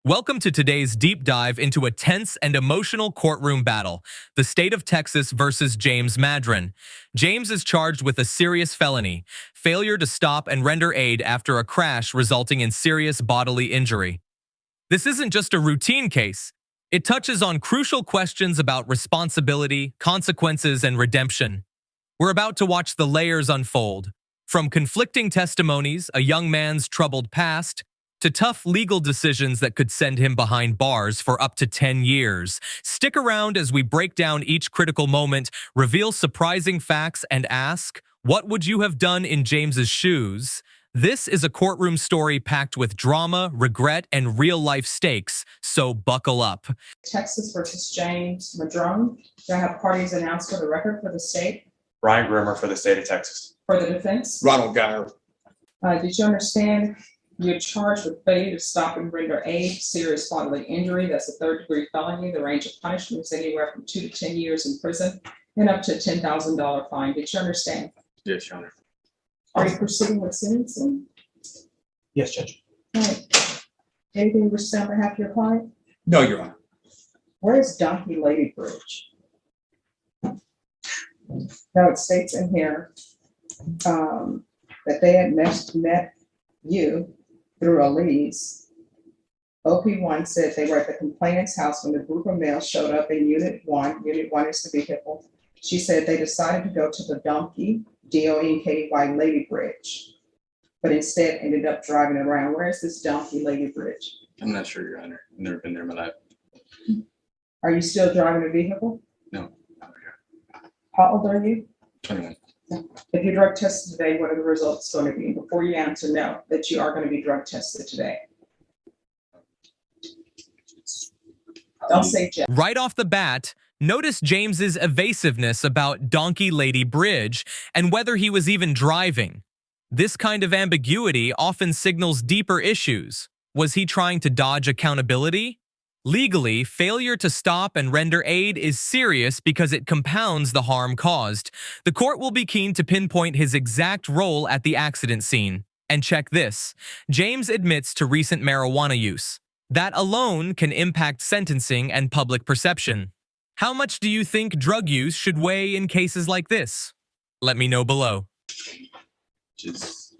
Welcome to today's deep dive into a tense and emotional courtroom battle, the state of Texas versus James Madron. James is charged with a serious felony, failure to stop and render aid after a crash resulting in serious bodily injury. This isn't just a routine case. It touches on crucial questions about responsibility, consequences, and redemption. We're about to watch the layers unfold, from conflicting testimonies, a young man's troubled past, to tough legal decisions that could send him behind bars for up to 10 years. Stick around as we break down each critical moment, reveal surprising facts, and ask, what would you have done in James's shoes? This is a courtroom story packed with drama, regret, and real-life stakes, so buckle up. Texas versus James Madron. Do I have parties announced for the record for the state? Ryan Grimmer for the state of Texas. For the defense? Ronald Geyer. Did you understand you're charged with failure to stop and render aid, serious bodily injury? That's a third-degree felony. The range of punishment is anywhere from 2 to 10 years in prison and up to a $10,000 fine. Did you understand? Yes, Your Honor. Are you proceeding with sentencing? Yes, Judge. All right. Anything to say on behalf of your client? No, Your Honor. Where is Donkey Lady Bridge? Now it states in here that they had met you through a lease. OP1 said they were at the complainant's house when the group of males showed up in Unit 1. Unit 1 is the vehicle. She said they decided to go to the Donkey, D-O-N-K-Y, Lady Bridge, but instead ended up driving around. Where is this Donkey Lady Bridge? I'm not sure, Your Honor. I've never been there in my life. Are you still driving a vehicle? No. How old are you? 21. If you're drug tested today, what are the results going to be? Before you answer no, that you are going to be drug tested today. Don't say Jeff. Right off the bat, notice James's evasiveness about Donkey Lady Bridge and whether he was even driving. This kind of ambiguity often signals deeper issues. Was he trying to dodge accountability? Legally, failure to stop and render aid is serious because it compounds the harm caused. The court will be keen to pinpoint his exact role at the accident scene. And check this. James admits to recent marijuana use. That alone can impact sentencing and public perception. How much do you think drug use should weigh in cases like this? Let me know below. Just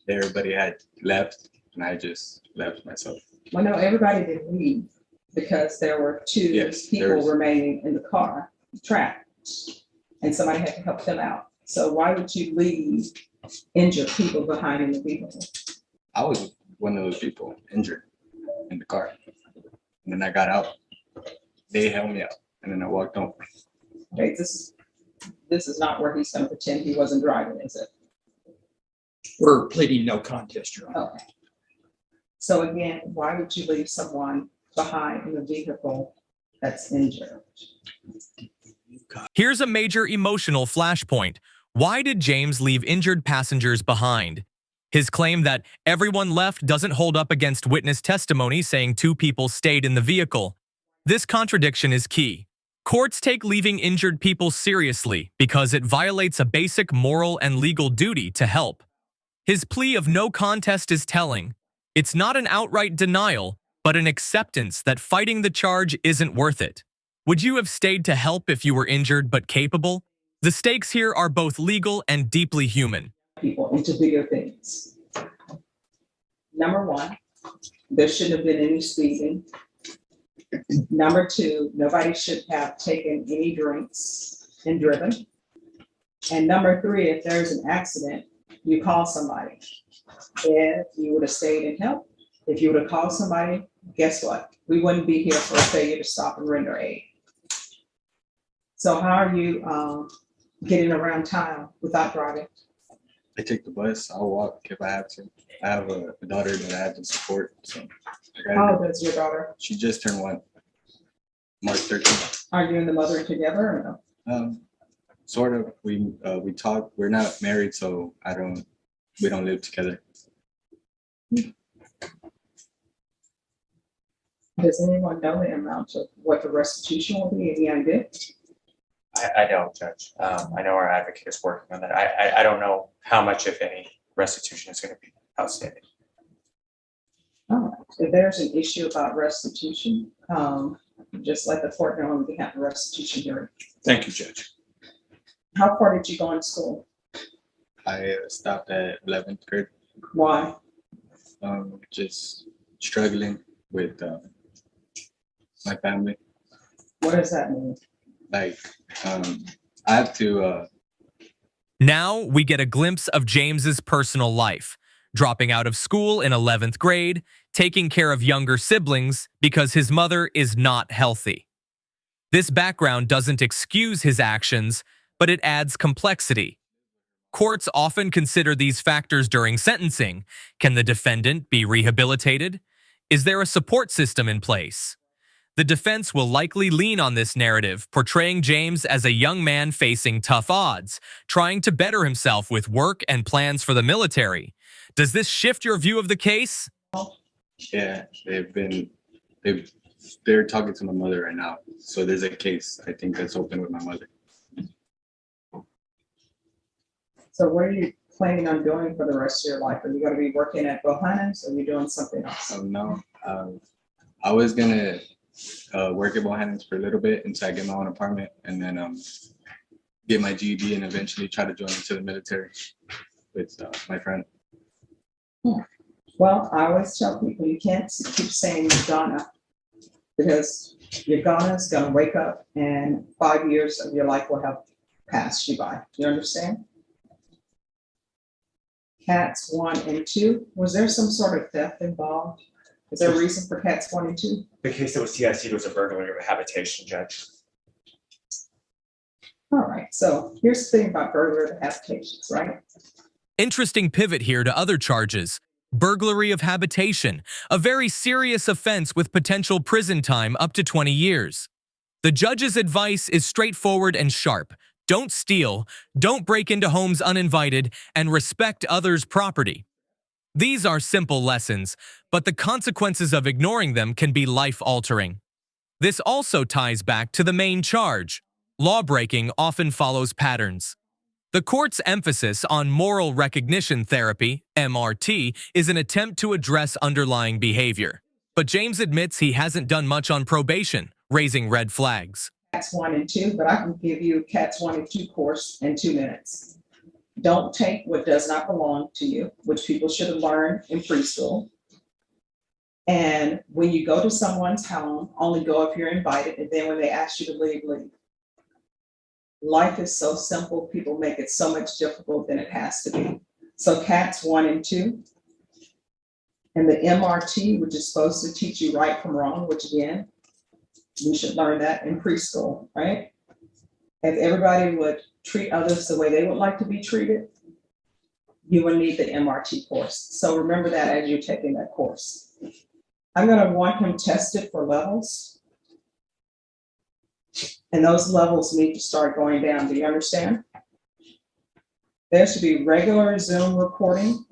everybody had left, and I just left myself. Well, no, everybody didn't leave because there were two people remaining in the car trapped, and somebody had to help them out. So why would you leave injured people behind in the vehicle? I was one of those people injured in the car. And then I got out. They held me out, and then I walked home. Okay, this is not where he's going to pretend he wasn't driving, is it? We're pleading no contest, Your Honor. Okay. So again, why would you leave someone behind in a vehicle that's injured? Here's a major emotional flashpoint. Why did James leave injured passengers behind? His claim that everyone left doesn't hold up against witness testimony saying 2 people stayed in the vehicle. This contradiction is key. Courts take leaving injured people seriously because it violates a basic moral and legal duty to help. His plea of no contest is telling. It's not an outright denial, but an acceptance that fighting the charge isn't worth it. Would you have stayed to help if you were injured but capable? The stakes here are both legal and deeply human. People into bigger things. Number 1, there shouldn't have been any speeding. Number 2, nobody should have taken any drinks and driven. And number 3, if there's an accident, you call somebody. If you would have stayed and helped, if you would have called somebody, guess what? We wouldn't be here for a failure to stop and render aid. So how are you getting around town without driving? I take the bus. I'll walk if I have to. I have a daughter that I have to support. So How old is your daughter? she just turned 1, March 13th. Are you and the mother together or no? Sort of. We talk. We're not married, so we don't live together. Does anyone know the amount of what the restitution will be? Any idea? I don't, Judge. I know our advocate is working on that. I don't know how much, if any, restitution is going to be outstanding. if there's an issue about restitution, just let the court know and we can have a restitution hearing. Thank you, Judge. How far did you go in school? I stopped at 11th grade. Why? Just struggling with my family. What does that mean? Like, I have to. Now we get a glimpse of James's personal life, dropping out of school in 11th grade, taking care of younger siblings because his mother is not healthy. This background doesn't excuse his actions, but it adds complexity. Courts often consider these factors during sentencing. Can the defendant be rehabilitated? Is there a support system in place? The defense will likely lean on this narrative, portraying James as a young man facing tough odds, trying to better himself with work and plans for the military. Does this shift your view of the case? Yeah, they're talking to my mother right now. So there's a case, I think, that's open with my mother. So what are you planning on doing for the rest of your life? Are you going to be working at Bohannon's or are you doing something else? No, I was gonna work at Bohannon's for a little bit until I get my own apartment, and then get my GED and eventually try to join into the military with my friend. Well, I always tell people you can't keep saying you're gonna, because your gonna is gonna wake up and 5 years of your life will have passed you by. You understand? Cats 1 and 2, was there some sort of theft involved? Is there a reason for cats 1 and 2? The case that was TIC was a burglary of a habitation, Judge. All right, so here's the thing about burglary of habitations, right? Interesting pivot here to other charges. Burglary of habitation, a very serious offense with potential prison time up to 20 years. The judge's advice is straightforward and sharp. Don't steal, don't break into homes uninvited, and respect others' property. These are simple lessons, but the consequences of ignoring them can be life-altering. This also ties back to the main charge. Lawbreaking often follows patterns. The court's emphasis on moral recognition therapy, MRT, is an attempt to address underlying behavior. But James admits he hasn't done much on probation, raising red flags. Cats 1 and 2, but I can give you cats 1 and 2 course in 2 minutes. Don't take what does not belong to you, which people should have learned in preschool. And when you go to someone's home, only go if you're invited, and then when they ask you to leave, leave. Life is so simple, people make it so much difficult than it has to be. So cats 1 and 2. And the MRT, which is supposed to teach you right from wrong, which again, we should learn that in preschool, right? If everybody would treat others the way they would like to be treated, you would need the MRT course. So remember that as you're taking that course. I'm gonna want him tested for levels. And those levels need to start going down. Do you understand? There should be regular Zoom recording.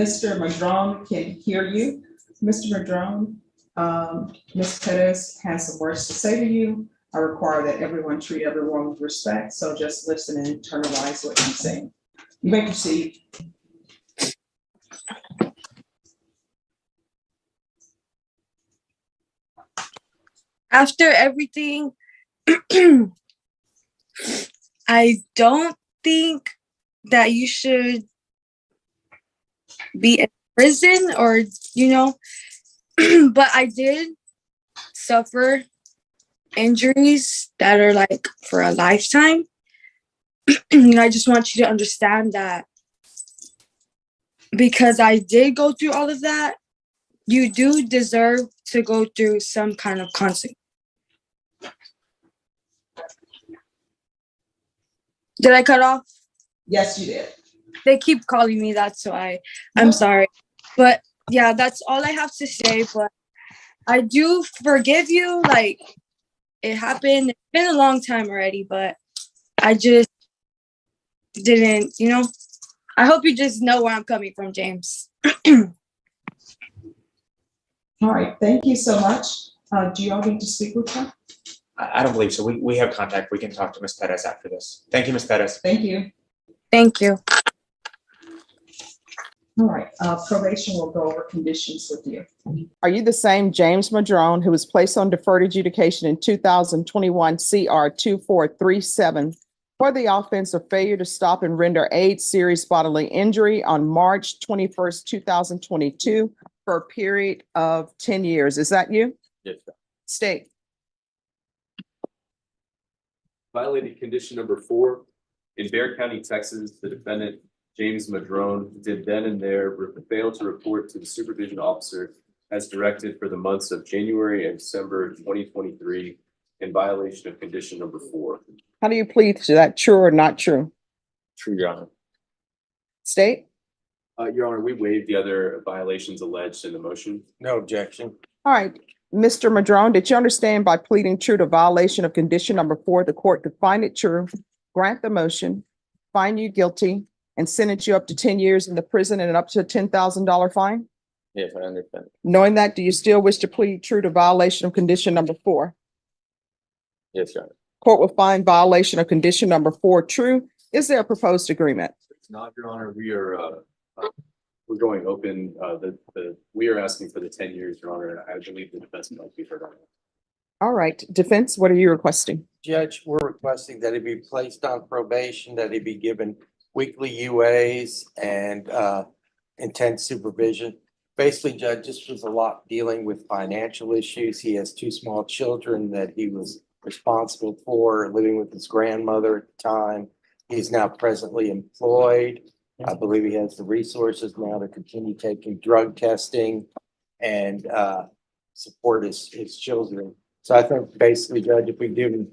Mr. Madrone can hear you. Mr. Madrone, Ms. Pettis has some words to say to you. I require that everyone treat everyone with respect, so just listen and internalize what I'm saying. You may proceed. After everything, I don't think that you should be in prison or, but I did suffer injuries that are like for a lifetime. And I just want you to understand that because I did go through all of that, you do deserve to go through some kind of consequence. Did I cut off? Yes, you did. They keep calling me that, so I'm sorry. But yeah, that's all I have to say. But I do forgive you. Like, it happened. It's been a long time already, but I just didn't, I hope you just know where I'm coming from, James. All right, thank you so much. Do you all need to speak with her? I don't believe so. We have contact. We can talk to Ms. Pettis after this. Thank you, Ms. Pettis. Thank you. Thank you. All right, probation will go over conditions with you. Are you the same James Madrone who was placed on deferred adjudication in 2021 CR 2437 for the offense of failure to stop and render aid serious bodily injury on March 21st, 2022 for a period of 10 years? Is that you? Yes, sir. State. Violated condition number 4. In Bexar County, Texas, the defendant, James Madrone, did then and there fail to report to the supervision officer as directed for the months of January and December 2023 in violation of condition number 4. How do you plead to that? True or not true? True, Your Honor. State. Your Honor, we waived the other violations alleged in the motion. No objection. All right. Mr. Madrone, did you understand by pleading true to violation of condition number 4, the court could find it true, grant the motion, find you guilty, and sentence you up to 10 years in the prison and up to a $10,000 fine? Yes, I understand. Knowing that, do you still wish to plead true to violation of condition number 4? Yes, Your Honor. Court will find violation of condition number 4 true. Is there a proposed agreement? It's not, Your Honor. We're going open. We are asking for the 10 years, Your Honor. I believe the defense might be heard on it. All right. Defense, what are you requesting? Judge, we're requesting that he be placed on probation, that he be given weekly UAs and intense supervision. Basically, Judge, this was a lot dealing with financial issues. He has 2 small children that he was responsible for, living with his grandmother at the time. He's now presently employed. I believe he has the resources now to continue taking drug testing and support his children. So I think basically, Judge, if we give him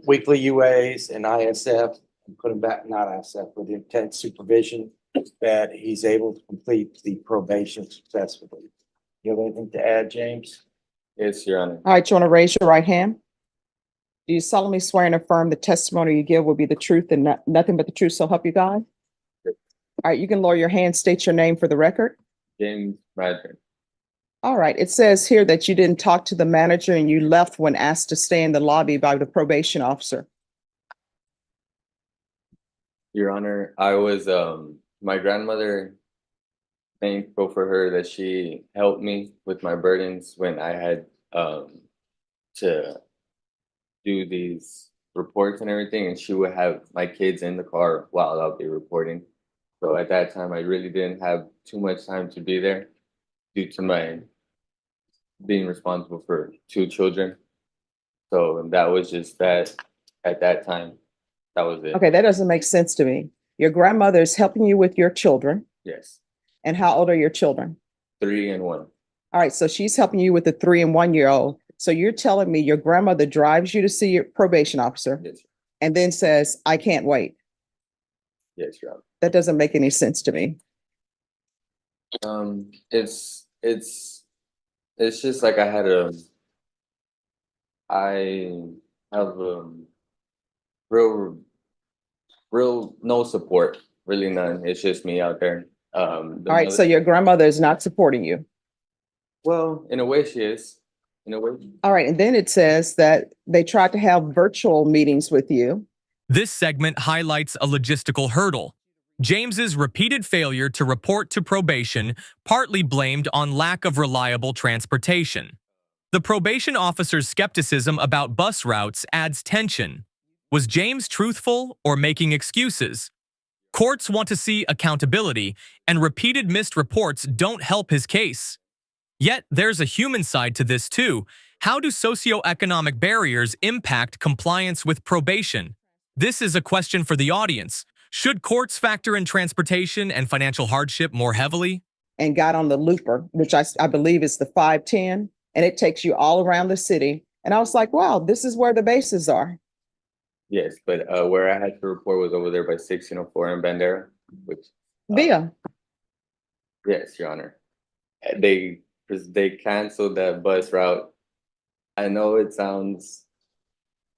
weekly UAs and ISF, and put him back, not ISF, with intense supervision, that he's able to complete the probation successfully. You have anything to add, James? Yes, Your Honor. All right. You want to raise your right hand? Do you solemnly swear and affirm the testimony you give will be the truth and nothing but the truth, so help you God? Yes. All right. You can lower your hand, state your name for the record. James Madrone. All right. It says here that you didn't talk to the manager and you left when asked to stay in the lobby by the probation officer. Your Honor, I was my grandmother, thankful for her that she helped me with my burdens when I had to do these reports and everything, and she would have my kids in the car while I'll be reporting. So at that time, I really didn't have too much time to be there due to my being responsible for 2 children. So that was just that at that time. That was it. Okay. That doesn't make sense to me. Your grandmother is helping you with your children. Yes. And how old are your children? 3 and 1. All right. So she's helping you with the 3 and 1 year old. So you're telling me your grandmother drives you to see your probation officer Yes. and then says, I can't wait. Yes, Your Honor. That doesn't make any sense to me. It's just like I have real no support, really none. It's just me out there. All right. So your grandmother is not supporting you. Well, in a way she is. In a way. All right. And then it says that they tried to have virtual meetings with you. This segment highlights a logistical hurdle. James's repeated failure to report to probation, partly blamed on lack of reliable transportation. The probation officer's skepticism about bus routes adds tension. Was James truthful or making excuses? Courts want to see accountability, and repeated missed reports don't help his case. Yet there's a human side to this too. How do socioeconomic barriers impact compliance with probation? This is a question for the audience. Should courts factor in transportation and financial hardship more heavily? And got on the looper, which I believe is the 510, and it takes you all around the city. And I was like, wow, this is where the bases are. Yes, but where I had to report was over there by 1604 in Bandera, which Via. yes, Your Honor. They canceled that bus route. I know it sounds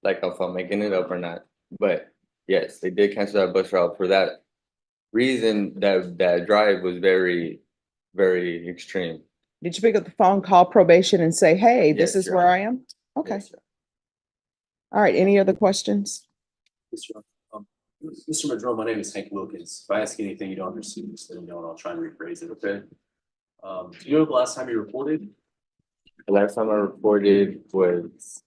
like if I'm making it up or not, but yes, they did cancel that bus route for that reason. That drive was very, very extreme. Did you pick up the phone, call probation and say, hey, this Yes, is Your where Honor. I am? Okay. Yes, Your All right. Any other questions? Yes, Your Honor. Mr. Madrone, my name is Hank Wilkins. If I ask you anything you don't understand, just let me know and I'll try and rephrase it, okay? Do you know the last time you reported? The last time I reported was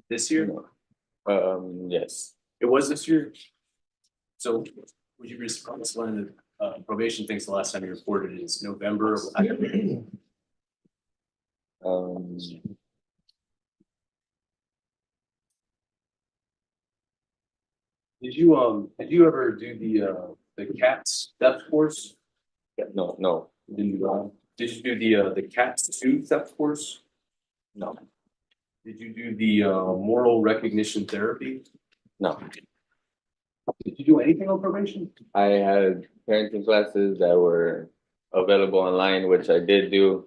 This year? yes. It was this year? So would you respond to when the probation thinks the last time you reported is November? of last year? Um, Did you ever do the CATS theft course? no, Did you do the CATS 2 theft course? no, Did you do the moral recognition therapy? no. Did you do anything on probation? I had parenting classes that were available online, which I did do,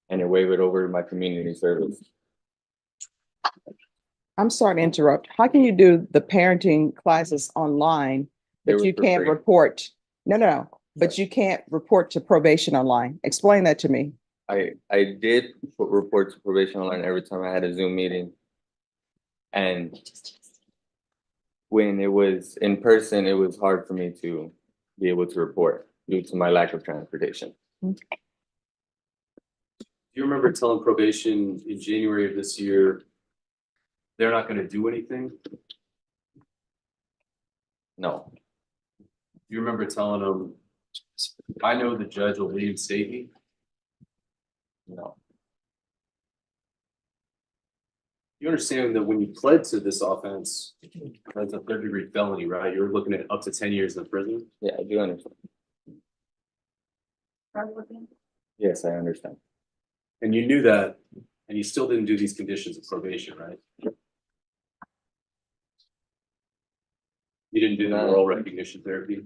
and it waived over my community service. I'm sorry to interrupt. How can you do the parenting classes online, They but were you for can't free. report? No, but you can't report to probation online. Explain that to me. I did report to probation online every time I had a Zoom meeting. And when it was in person, it was hard for me to be able to report due to my lack of transportation. Do you remember telling probation in January of this year, they're not gonna do anything? Do No, you remember telling them, I know the judge will reinstate me? no, You understand that when you pled to this offense, that's a third-degree felony, right? You're looking at up to 10 years in prison. yeah, I do understand. Yes, I understand. And you knew that, and you still didn't do these conditions of probation, right? You didn't do the No. moral recognition therapy?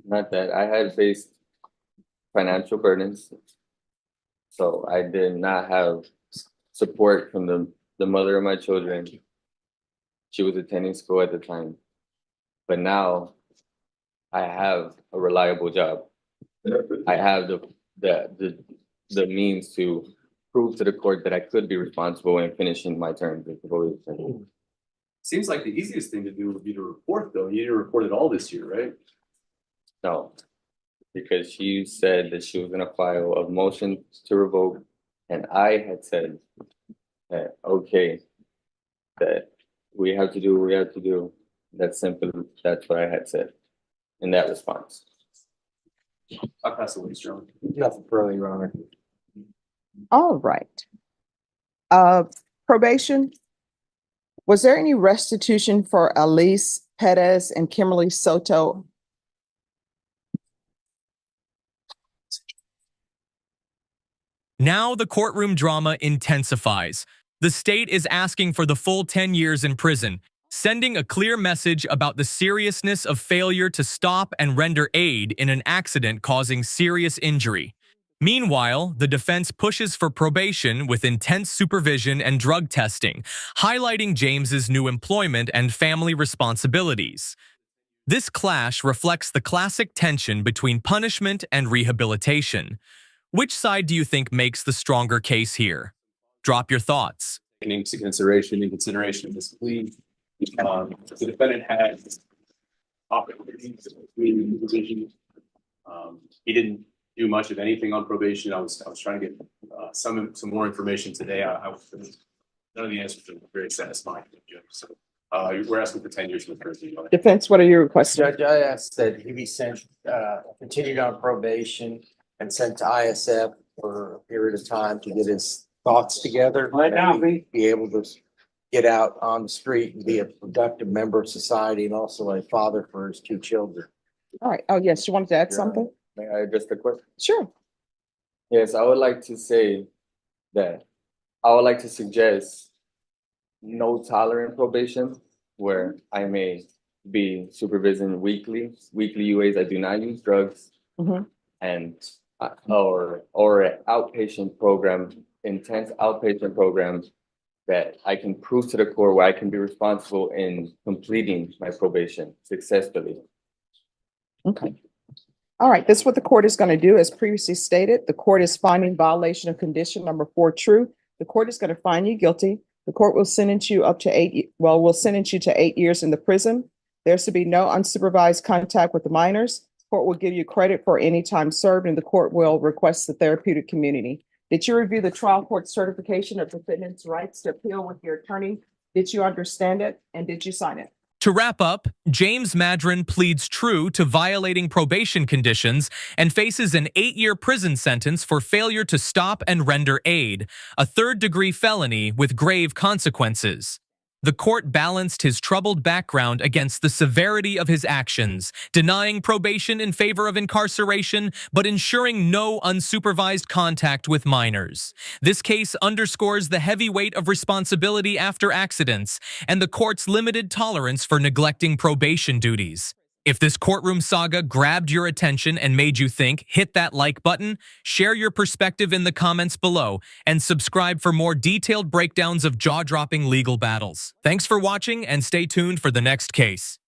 Not that I had faced financial burdens. So I did not have support from the mother of my children. She was attending school at the time. But now I have a reliable job. I have the means to prove to the court that I could be responsible in finishing my term. Seems like the easiest thing to do would be to report, though. You didn't report it all this year, right? No, because she said that she was gonna file a motion to revoke, and I had said that, okay, that we have to do what we have to do. That's simple. That's what I had said in that response. I'll pass the way, Sterling. Nothing further, Your Honor. All right. Probation. Was there any restitution for Elise Perez and Kimberly Soto? Now the courtroom drama intensifies. The state is asking for the full 10 years in prison, sending a clear message about the seriousness of failure to stop and render aid in an accident causing serious injury. Meanwhile, the defense pushes for probation with intense supervision and drug testing, highlighting James's new employment and family responsibilities. This clash reflects the classic tension between punishment and rehabilitation. Which side do you think makes the stronger case here? Drop your thoughts. Into consideration of this plea, the defendant had opportunities between division. He didn't do much of anything on probation. I was trying to get some more information today. None of the answers are very satisfying. So we're asking for 10 years in prison. Defense, what are your requests? Judge, I asked that he be sent, continued on probation and sent to ISF for a period of time to get his thoughts together. Be able to get out on the street and be a productive member of society and also a father for his 2 children. All right. Oh, yes. You wanted to add something? May I address the question? Sure. Yes, I would like to say that I would like to suggest no tolerant probation, where I may be supervising weekly UAs. I do not use drugs, and or an outpatient program, intense outpatient program that I can prove to the court where I can be responsible in completing my probation successfully. Okay. All right, this is what the court is going to do. As previously stated, the court is finding violation of condition number 4 true. The court is going to find you guilty. The court will sentence you will sentence you to 8 years in the prison. There's to be no unsupervised contact with the minors. Court will give you credit for any time served, and the court will request the therapeutic community. Did you review the trial court certification of defendant's rights to appeal with your attorney? Did you understand it, and did you sign it? To wrap up, James Madron pleads true to violating probation conditions and faces an 8-year prison sentence for failure to stop and render aid, a third-degree felony with grave consequences. The court balanced his troubled background against the severity of his actions, denying probation in favor of incarceration, but ensuring no unsupervised contact with minors. This case underscores the heavy weight of responsibility after accidents and the court's limited tolerance for neglecting probation duties. If this courtroom saga grabbed your attention and made you think, hit that like button, share your perspective in the comments below, and subscribe for more detailed breakdowns of jaw-dropping legal battles. Thanks for watching and stay tuned for the next case.